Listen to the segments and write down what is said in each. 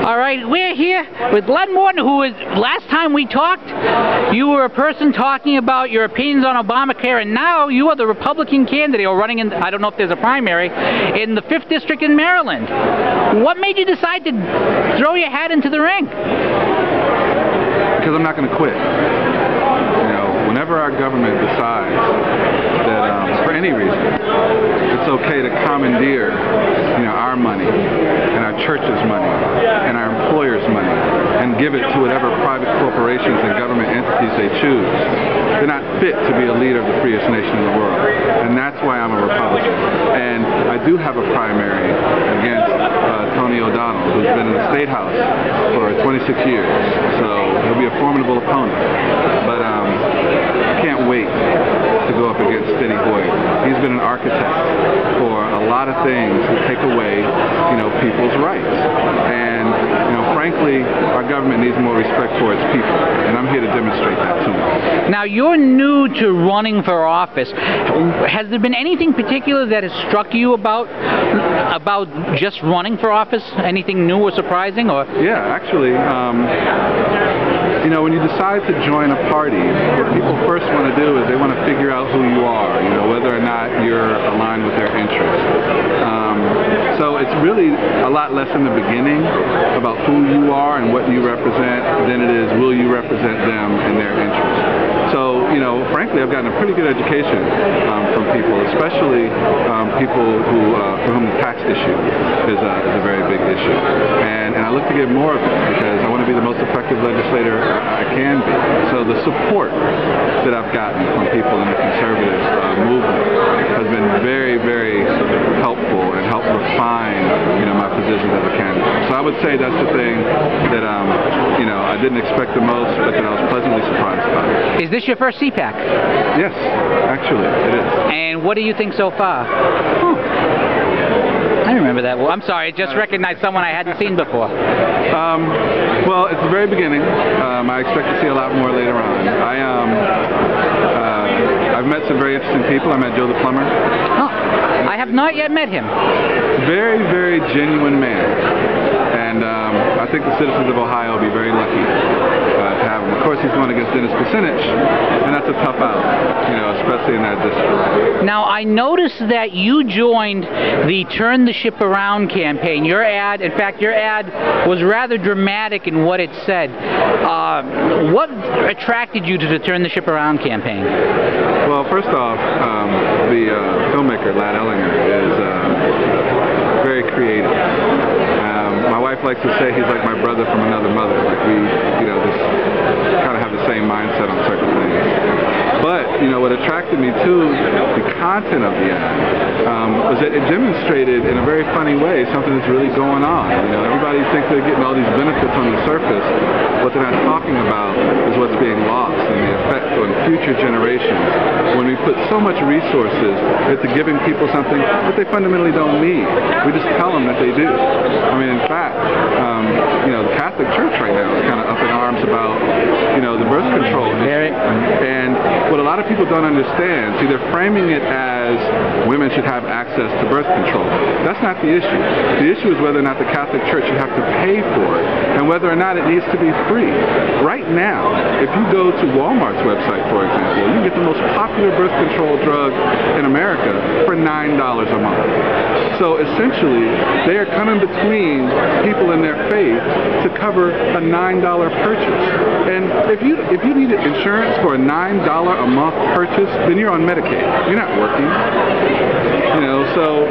All right, we're here with Len Morton, who is, last time we talked, you were a person talking about your opinions on Obamacare, and now you are the Republican candidate, or running in, I don't know if there's a primary, in the 5th District in Maryland. What made you decide to throw your hat into the ring? Because I'm not going to quit. You know, whenever our government decides that, for any reason, it's okay to commandeer, our money and our church's money and our employers' money and give it to whatever private corporations and government entities they choose, they're not fit to be a leader of the freest nation in the world. And that's why I'm a Republican. And I do have a primary against Tony O'Donnell, who's been in the State House for 26 years. So he'll be a formidable opponent. But I can't wait to go up against Steny Hoyer. He's been an architect for a lot of things that take away, people's rights. And, frankly, our government needs more respect for its people, and I'm here to demonstrate that to them. Now, you're new to running for office. Has there been anything particular that has struck you about just running for office? Anything new or surprising? Or yeah, actually, when you decide to join a party, what people first want to do is they want to figure out who you are, whether or not you're aligned with their interests. So it's really a lot less in the beginning about who you are and what you represent than it is will you represent them and their interests. So, frankly, I've gotten a pretty good education from people, especially people for whom the tax issue is a very big issue. And I look to get more of it because I want to be the most effective legislator I can be. So the support that I've gotten from people in the conservative movement has been very, very helpful and helped refine, my position as a candidate. So I would say that's the thing that, I didn't expect the most, but that I was pleasantly surprised by. Is this your first CPAC? Yes, actually, it is. And what do you think so far? I remember that. Well, I'm sorry, I just recognized someone I hadn't seen before. Well, it's the very beginning. I expect to see a lot more later on. I've met some very interesting people. I met Joe the plumber. Oh, I have not yet met him. Very, very genuine man. And I think the citizens of Ohio will be very lucky to have him. Of course, he's going against Dennis Kucinich, and that's a tough out, especially in that district. Now, I noticed that you joined the Turn the Ship Around campaign. Your ad, in fact, your ad was rather dramatic in what it said. What attracted you to the Turn the Ship Around campaign? Well, first off, the filmmaker, Lad Ellinger, is very creative. My wife likes to say he's like my brother from another mother. Like we, just kind of have the same mindset on certain things. But, what attracted me to the content of the ad was that it demonstrated in a very funny way something that's really going on. Everybody thinks they're getting all these benefits on the surface. What they're not talking about is what's being lost and the effect on future generations when we put so much resources into giving people something that they fundamentally don't need. We just tell them that they do. In fact, the Catholic Church right now is kind of up in arms about, the birth control. And what a lot of people don't understand, they're framing it as women should have access to birth control. That's not the issue. The issue is whether or not the Catholic Church should have to pay for it and whether or not it needs to be free. Right now, if you go to Walmart's website, for example, you can get the most popular birth control drug in America for $9 a month. So essentially, they are coming between people in their faith to cover a $9 purchase. And if you need insurance for a $9 a month purchase, then you're on Medicaid. You're not working. So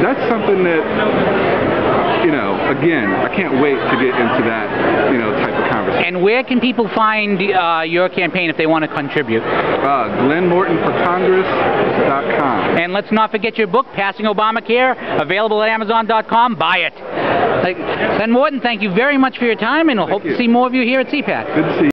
that's something that, again, I can't wait to get into that, type of conversation. And where can people find your campaign if they want to contribute? GlennMortonForCongress.com. And let's not forget your book, Passing Obamacare, available at Amazon.com. Buy it. Len Morton, thank you very much for your time, and we'll hope to see more of you here at CPAC. Good to see you.